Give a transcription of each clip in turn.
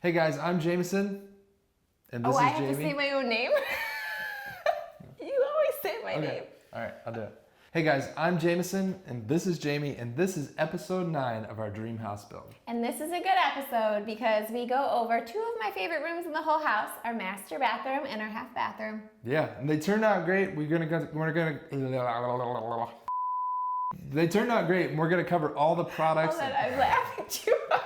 Hey guys, I'm Jameson, and this is Jamie. Oh, I have to say my own name? You always say my name. All right, I'll do it. Hey guys, I'm Jameson, and this is Jamie, and this is episode 9 of our Dream House Build. And this is a good episode because we go over 2 of my favorite rooms in the whole house, our master bathroom and our half bathroom. Yeah, and they turned out great. They turned out great, and we're gonna cover all the products. Hold on, I'm laughing too much.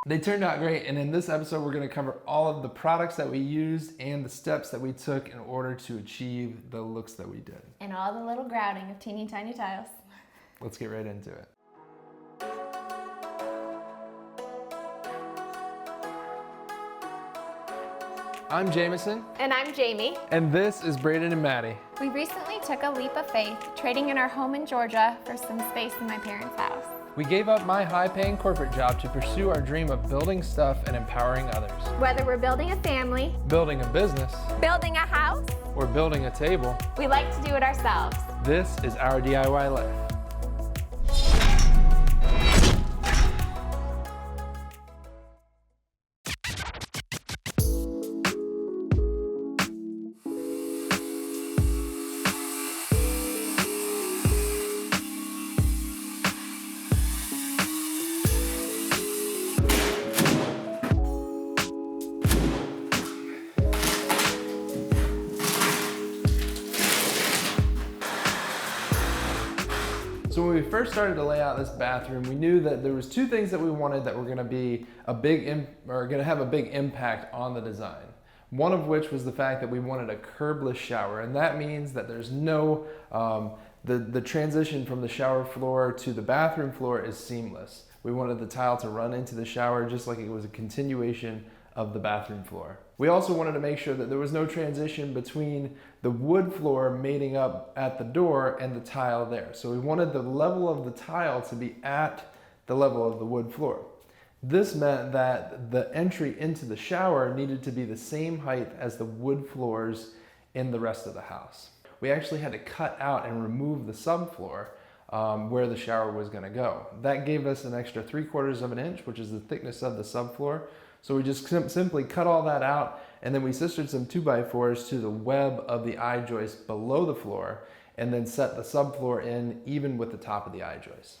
They turned out great, and in this episode we're going to cover all of the products that we used and the steps that we took in order to achieve the looks that we did. And all the little grouting of teeny tiny tiles. Let's get right into it. I'm Jameson. And I'm Jamie. And this is Braden and Maddie. We recently took a leap of faith, trading in our home in Georgia for some space in my parents' house. We gave up my high-paying corporate job to pursue our dream of building stuff and empowering others. Whether we're building a family, Building a business, building a house, or building a table, we like to do it ourselves. this is our DIY life. So when we first started to lay out this bathroom, we knew that there was 2 things that we wanted that were going to be have a big impact on the design. One of which was the fact that we wanted a curbless shower, and that means that there's no the transition from the shower floor to the bathroom floor is seamless. We wanted the tile to run into the shower just like it was a continuation of the bathroom floor. We also wanted to make sure that there was no transition between the wood floor mating up at the door and the tile there. So we wanted the level of the tile to be at the level of the wood floor. This meant that the entry into the shower needed to be the same height as the wood floors in the rest of the house. We actually had to cut out and remove the subfloor where the shower was going to go. That gave us an extra 3/4 of an inch, which is the thickness of the subfloor. So we just simply cut all that out, and then we sistered some 2x4s to the web of the I-joist below the floor, and then set the subfloor in even with the top of the I-joist.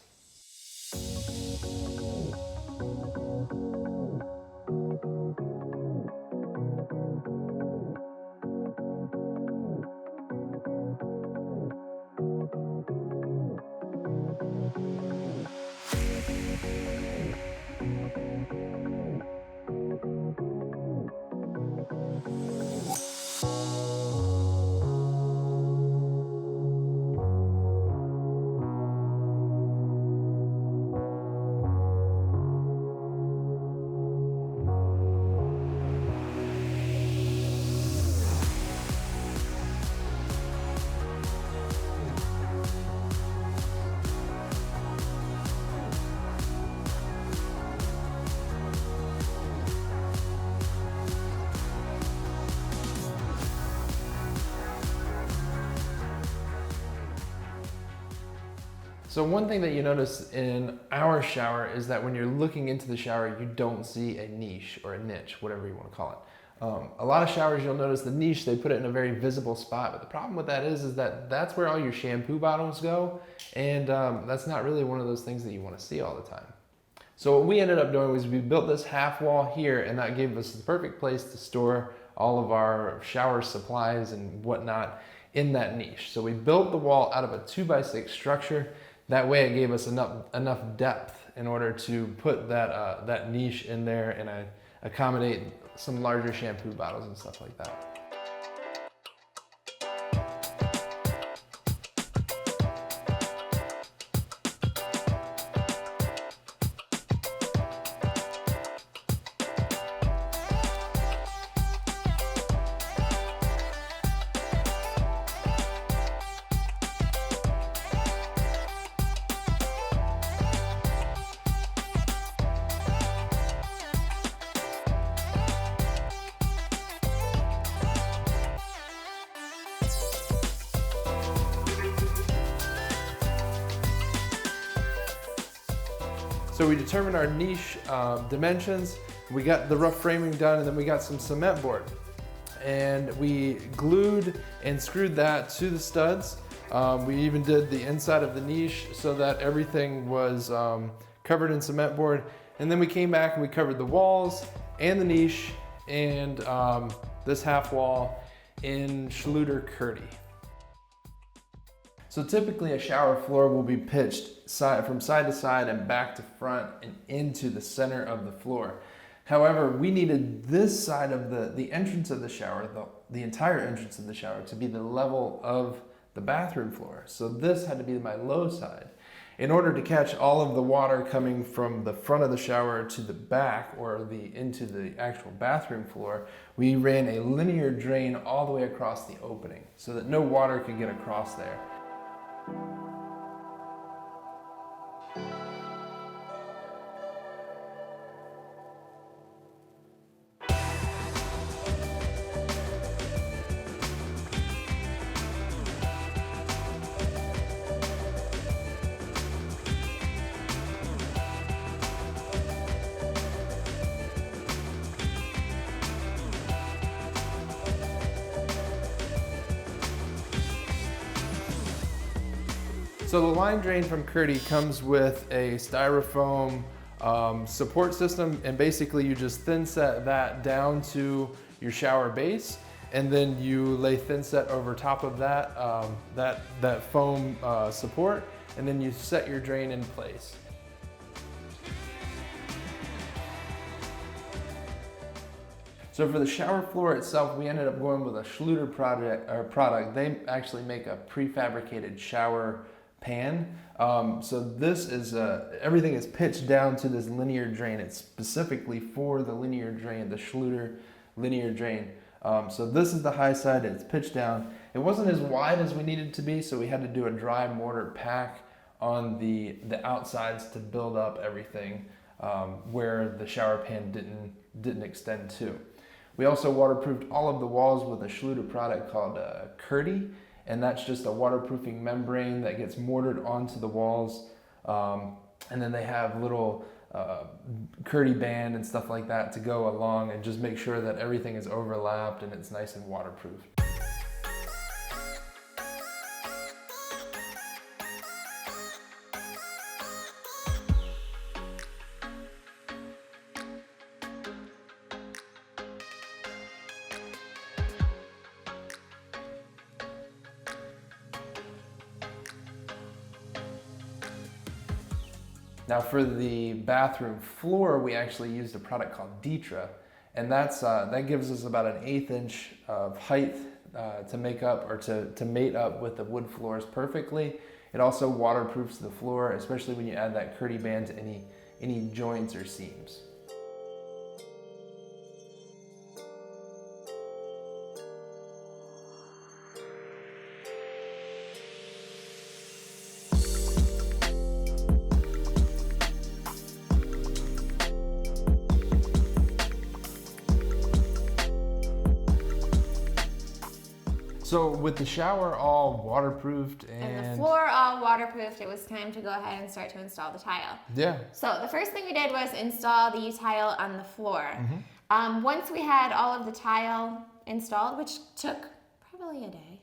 So one thing that you notice in our shower is that when you're looking into the shower, you don't see a niche or a niche, whatever you want to call it. A lot of showers, you'll notice the niche, they put it in a very visible spot. But the problem with that is that that's where all your shampoo bottles go. And that's not really one of those things that you want to see all the time. So what we ended up doing was we built this half wall here, and that gave us the perfect place to store all of our shower supplies and whatnot in that niche. So we built the wall out of a 2x6 structure. That way it gave us enough depth in order to put that niche in there and accommodate some larger shampoo bottles and stuff like that. So we determined our niche dimensions, we got the rough framing done, and then we got some cement board. And we glued and screwed that to the studs. We even did the inside of the niche so that everything was covered in cement board. And then we came back and we covered the walls and the niche and this half wall in Schluter Kerdi. So typically a shower floor will be pitched from side to side and back to front and into the center of the floor. However, we needed this side of the entrance of the shower, the entire entrance of the shower, to be the level of the bathroom floor. So this had to be my low side. In order to catch all of the water coming from the front of the shower to the back or into the actual bathroom floor, we ran a linear drain all the way across the opening so that no water could get across there. So the line drain from Kerdi comes with a styrofoam support system, and basically you just thin set that down to your shower base, and then you lay thin set over top of that, that foam support, and then you set your drain in place. So for the shower floor itself, we ended up going with a Schluter product. They actually make a prefabricated shower pan. So this is, everything is pitched down to this linear drain. It's specifically for the linear drain, the Schluter linear drain. So this is the high side, it's pitched down. It wasn't as wide as we needed to be, so we had to do a dry mortar pack on the outsides to build up everything where the shower pan didn't extend to. We also waterproofed all of the walls with a Schluter product called Kerdi, and that's just a waterproofing membrane that gets mortared onto the walls. And then they have little Kerdi band and stuff like that to go along and just make sure that everything is overlapped and it's nice and waterproof. Now for the bathroom floor, we actually used a product called Ditra, and that gives us about an 1/8 inch of height to make up or to mate up with the wood floors perfectly. It also waterproofs the floor, especially when you add that Kerdi band to any joints or seams. So with the shower all waterproofed and the floor all waterproofed, it was time to go ahead and start to install the tile. Yeah. So the first thing we did was install the tile on the floor. Mm-hmm. Once we had all of the tile installed, which took probably a day.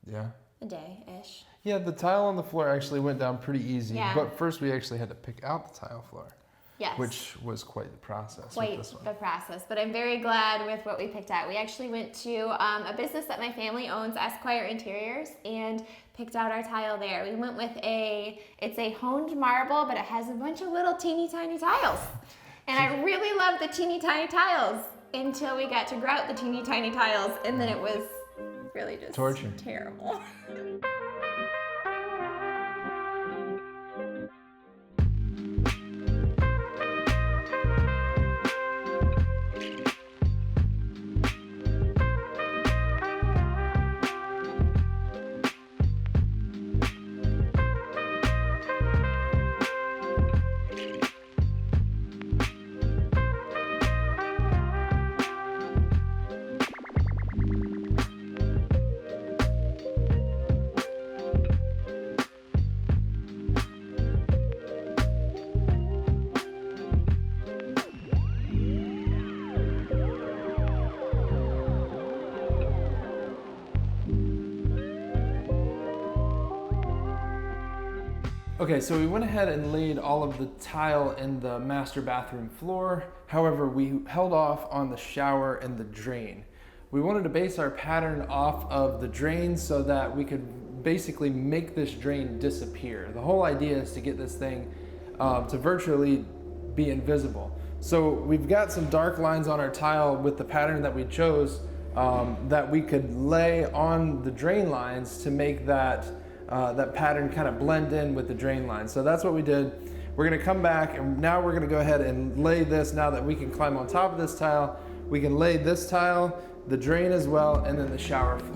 Yeah. A day-ish. Yeah, the tile on the floor actually went down pretty easy. Yeah. But first we actually had to pick out the tile floor. Yes. Which was quite the process. Quite with this one. the process, but I'm very glad with what we picked out. We actually went to a business that my family owns, Esquire Interiors, and picked out our tile there. We went with it's a honed marble, but it has a bunch of little teeny tiny tiles. And I really love the teeny tiny tiles until we got to grout the teeny tiny tiles, and then it was really just torture. Terrible. Okay, so we went ahead and laid all of the tile in the master bathroom floor. However, we held off on the shower and the drain. We wanted to base our pattern off of the drain so that we could basically make this drain disappear. The whole idea is to get this thing to virtually be invisible. So we've got some dark lines on our tile with the pattern that we chose that we could lay on the drain lines to make that pattern kind of blend in with the drain line. So that's what we did. We're gonna come back and now we're gonna go ahead and lay this. Now that we can climb on top of this tile, we can lay this tile, the drain as well, and then the shower floor.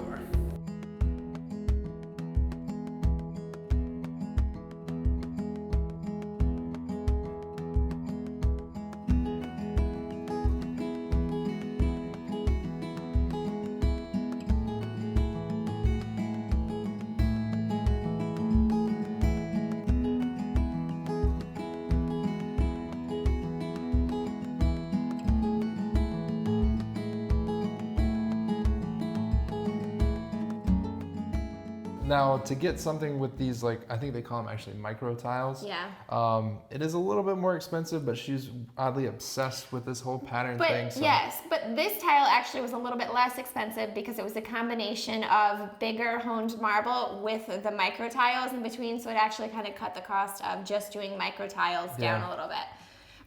Now, to get something with these, like, I think they call them actually micro tiles. Yeah. It is a little bit more expensive, but she's oddly obsessed with this whole pattern thing. So. Yes, but this tile actually was a little bit less expensive because it was a combination of bigger honed marble with the micro tiles in between, so it actually kind of cut the cost of just doing micro tiles down a little bit.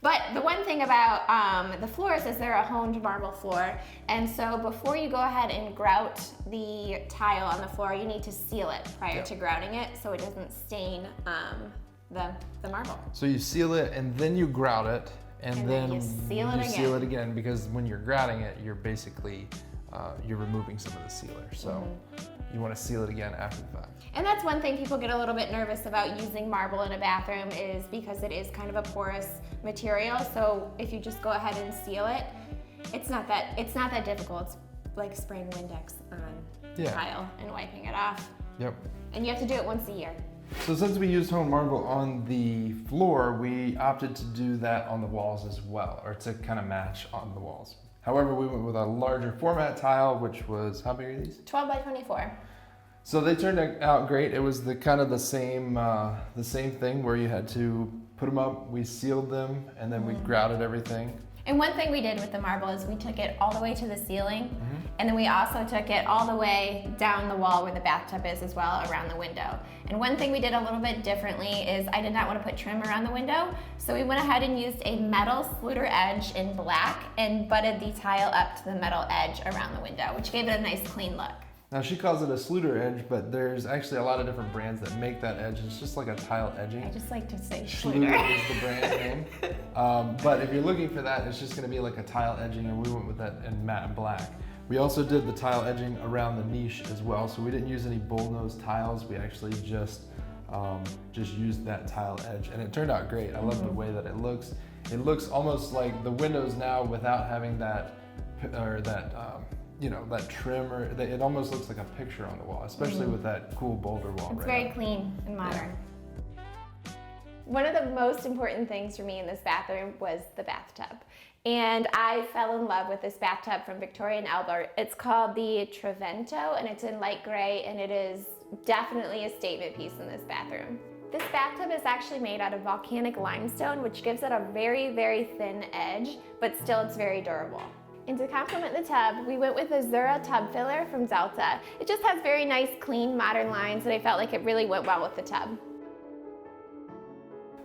But the one thing about the floors is they're a honed marble floor, and so before you go ahead and grout the tile on the floor, you need to seal it prior to grouting it so it doesn't stain the marble. So you seal it and then you grout it, and then you seal it again, because when you're grouting it, you're basically you're removing some of the sealer. So you want to seal it again after the fact. And that's one thing people get a little bit nervous about using marble in a bathroom, is because it is kind of a porous material. So if you just go ahead and seal it, it's not that difficult. It's like spraying Windex on tile and wiping it off. Yep. And you have to do it once a year. So since we used honed marble on the floor, we opted to do that on the walls as well, or to kind of match on the walls. However, we went with a larger format tile, which was, how big are these? 12 by 24. So they turned out great. It was the same thing where you had to put them up, we sealed them, and then we grouted everything. And one thing we did with the marble is we took it all the way to the ceiling, and then we also took it all the way down the wall where the bathtub is as well, around the window. And one thing we did a little bit differently is I did not want to put trim around the window, so we went ahead and used a metal sluter edge in black and butted the tile up to the metal edge around the window, which gave it a nice clean look. Now she calls it a sluter edge, but there's actually a lot of different brands that make that edge. It's just like a tile edging. I just like to say Sluter is the brand name. But if you're looking for that, it's just gonna be like a tile edging, and we went with that in matte black. We also did the tile edging around the niche as well, so we didn't use any bullnose tiles. We actually just used that tile edge, and it turned out great. I love the way that it looks. It looks almost like the windows now without having that, or that, that trim, or it almost looks like a picture on the wall, especially with that cool boulder wall. It's very clean and modern. One of the most important things for me in this bathroom was the bathtub. And I fell in love with this bathtub from Victoria and Albert. It's called the Trevento, and it's in light gray, and it is definitely a statement piece in this bathroom. This bathtub is actually made out of volcanic limestone, which gives it a very, very thin edge, but still it's very durable. And to complement the tub, we went with a Zura tub filler from Delta. It just has very nice, clean, modern lines, and I felt like it really went well with the tub.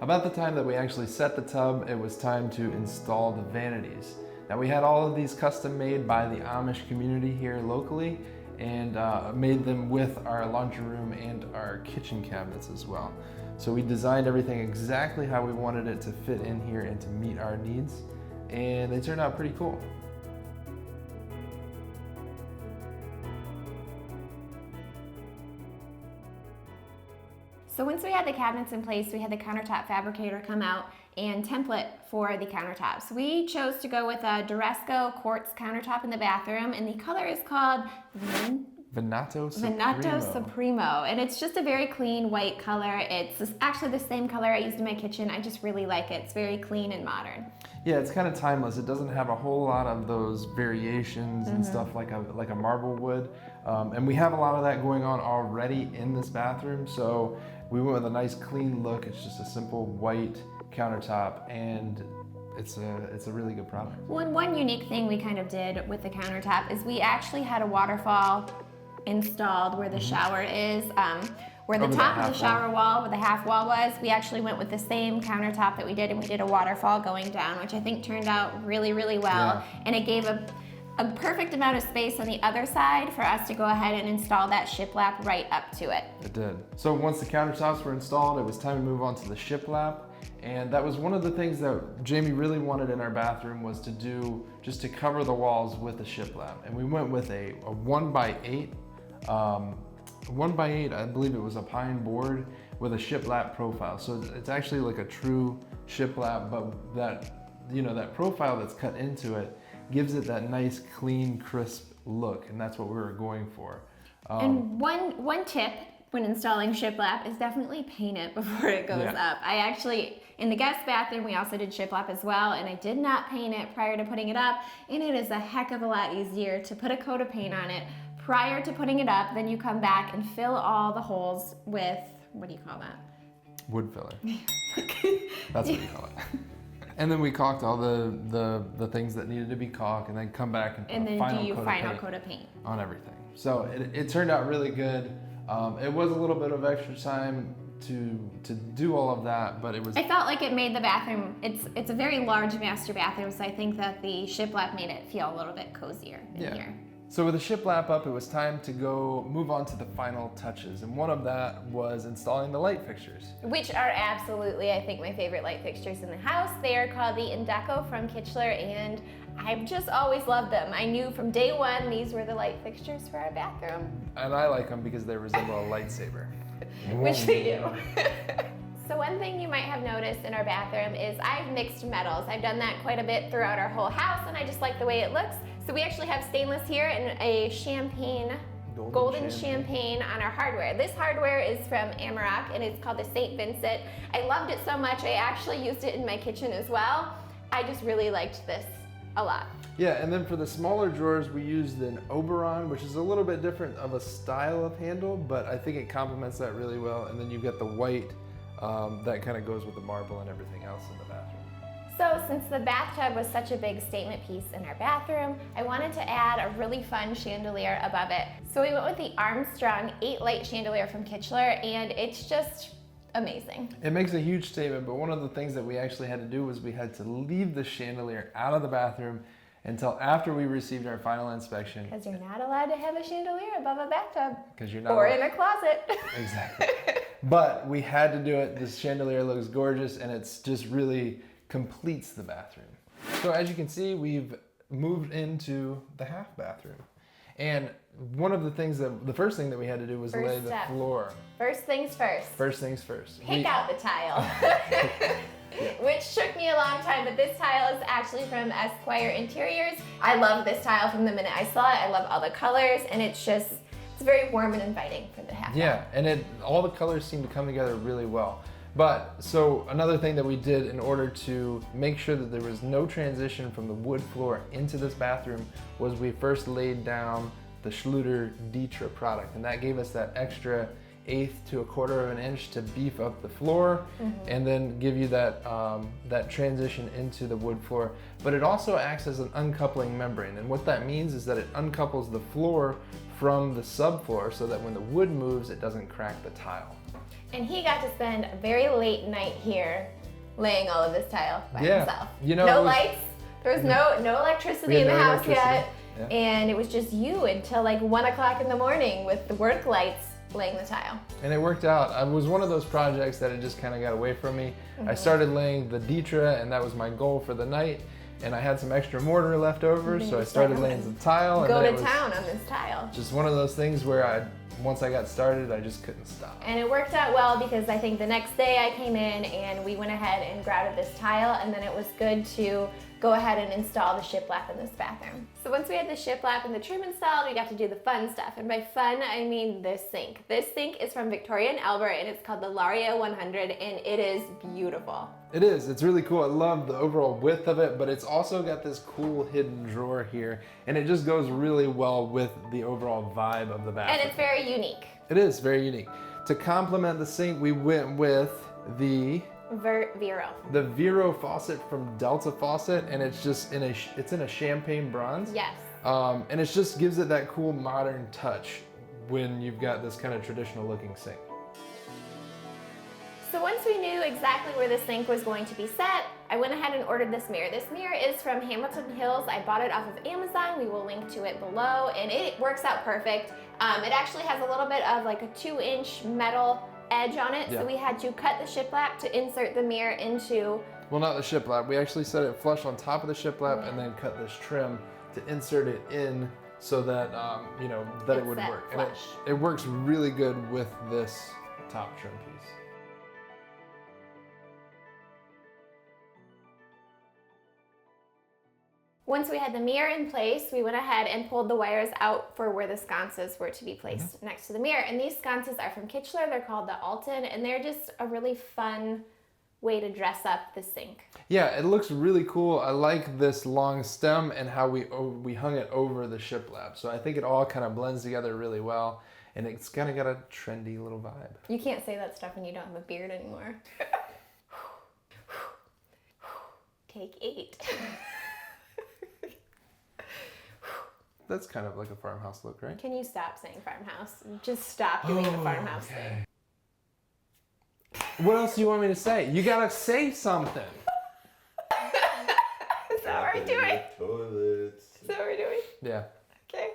About the time that we actually set the tub, it was time to install the vanities. Now we had all of these custom made by the Amish community here locally, and made them with our laundry room and our kitchen cabinets as well. So we designed everything exactly how we wanted it to fit in here and to meet our needs, and they turned out pretty cool. So once we had the cabinets in place, we had the countertop fabricator come out and template for the countertops. We chose to go with a Duresco quartz countertop in the bathroom, and the color is called Venato Supremo. Venato Supremo, and it's just a very clean white color. It's actually the same color I used in my kitchen. I just really like it. It's very clean and modern. Yeah, it's kind of timeless. It doesn't have a whole lot of those variations and stuff like a marble would. And we have a lot of that going on already in this bathroom. So we went with a nice clean look. It's just a simple white countertop, and it's a really good product. One unique thing we kind of did with the countertop is we actually had a waterfall installed where the shower is. Where the Over top that of the shower wall, where the half wall was, we actually went with the same countertop that we did, and we did a waterfall going down, which I think turned out really, really well. Yeah. And it gave a perfect amount of space on the other side for us to go ahead and install that shiplap right up to it. It did. So once the countertops were installed, it was time to move on to the shiplap. And that was one of the things that Jamie really wanted in our bathroom, was to do, just to cover the walls with a shiplap. And we went with a 1x8, 1x8, I believe it was a pine board with a shiplap profile. So it's actually like a true shiplap, but that profile that's cut into it gives it that nice, clean, crisp look, and that's what we were going for. And one tip when installing shiplap is definitely paint it before it goes up. I actually, in the guest bathroom, we also did shiplap as well, and I did not paint it prior to putting it up, and it is a heck of a lot easier to put a coat of paint on it prior to putting it up. Then you come back and fill all the holes with, what do you call that? Wood filler. That's what you call it. And then we caulked all the things that needed to be caulked, and then come back and put a final coat of paint on everything. So it turned out really good. It was a little bit of extra time to do all of that, but it was. I felt like it made the bathroom. It's a very large master bathroom, so I think that the shiplap made it feel a little bit cozier in here. So with the shiplap up, it was time to go move on to the final touches, and one of that was installing the light fixtures. Which are absolutely, I think, my favorite light fixtures in the house. They are called the Indeco from Kichler, and I've just always loved them. I knew from day one these were the light fixtures for our bathroom. And I like them because they resemble a lightsaber. Which they do. So one thing you might have noticed in our bathroom is I've mixed metals. I've done that quite a bit throughout our whole house, and I just like the way it looks. So we actually have stainless here and a champagne, golden champagne on our hardware. This hardware is from Amarok, and it's called the St. Vincent. I loved it so much, I actually used it in my kitchen as well. I just really liked this a lot. Yeah, and then for the smaller drawers, we used an Oberon, which is a little bit different of a style of handle, but I think it complements that really well. And then you've got the white that kind of goes with the marble and everything else in the bathroom. So since the bathtub was such a big statement piece in our bathroom, I wanted to add a really fun chandelier above it. So we went with the Armstrong 8-light chandelier from Kichler, and it's just amazing. It makes a huge statement, but one of the things that we actually had to do was we had to leave the chandelier out of the bathroom until after we received our final inspection. Because you're not allowed to have a chandelier above a bathtub. Because you're not. Or in a closet. Exactly. But we had to do it. This chandelier looks gorgeous, and it's just really completes the bathroom. So as you can see, we've moved into the half bathroom. And one of the things the first thing that we had to do was lay the floor. First things first. First things first. Pick out the tile. Which took me a long time, but this tile is actually from Esquire Interiors. I love this tile from the minute I saw it. I love all the colors, and it's very warm and inviting for the half. Yeah, and all the colors seem to come together really well. But so another thing that we did in order to make sure that there was no transition from the wood floor into this bathroom was we first laid down the Schluter Ditra product, and that gave us that extra 1/8 to 1/4 of an inch to beef up the floor, and then give you that that transition into the wood floor. But it also acts as an uncoupling membrane, and what that means is that it uncouples the floor from the subfloor so that when the wood moves, it doesn't crack the tile. And he got to spend a very late night here laying all of this tile by himself. You know, no lights. There was no electricity in the house yet. Yeah. And it was just you until like 1 o'clock in the morning with the work lights laying the tile. And it worked out. It was one of those projects that it just kind of got away from me. I started laying the Ditra, and that was my goal for the night. And I had some extra mortar left over, so I started laying some tile. Go to town on this tile. Just one of those things where once I got started, I just couldn't stop. And it worked out well because I think the next day I came in and we went ahead and grouted this tile, and then it was good to go ahead and install the shiplap in this bathroom. So once we had the shiplap and the trim installed, we got to do the fun stuff. And by fun, I mean this sink. This sink is from Victoria & Albert, and it's called the Laria 100, and it is beautiful. It is. It's really cool. I love the overall width of it, but it's also got this cool hidden drawer here, and it just goes really well with the overall vibe of the bathroom. And it's very unique. It is very unique. To complement the sink, we went with the Vero faucet from Delta Faucet, and it's just in a champagne bronze. Yes. And it just gives it that cool modern touch when you've got this kind of traditional looking sink. So once we knew exactly where the sink was going to be set, I went ahead and ordered this mirror. This mirror is from Hamilton Hills. I bought it off of Amazon. We will link to it below, and it works out perfect. It actually has a little bit of like a 2-inch metal edge on it, so we had to cut the shiplap to insert the mirror into... Well, not the shiplap. We actually set it flush on top of the shiplap and then cut this trim to insert it in so that, that it would work. And it works really good with this top trim piece. Once we had the mirror in place, we went ahead and pulled the wires out for where the sconces were to be placed next to the mirror. And these sconces are from Kichler. They're called the Alton, and they're just a really fun way to dress up the sink. Yeah, it looks really cool. I like this long stem and how we hung it over the shiplap. So I think it all kind of blends together really well, and it's kind of got a trendy little vibe. You can't say that stuff when you don't have a beard anymore. Take 8. That's kind of like a farmhouse look, right? Can you stop saying farmhouse? Just stop doing the farmhouse thing. What else do you want me to say? You gotta say something. Is that what we're doing? Toilets. Is that what we're doing? Yeah. Okay.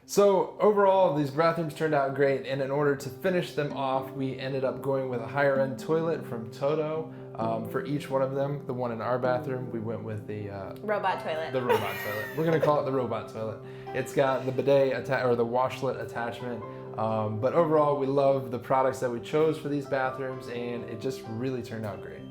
So overall, these bathrooms turned out great, and in order to finish them off, we ended up going with a higher end toilet from Toto. For each one of them, the one in our bathroom, we went with the robot toilet. The robot toilet. We're gonna call it the robot toilet. It's got the bidet or the washlet attachment. But overall, we love the products that we chose for these bathrooms, and it just really turned out great.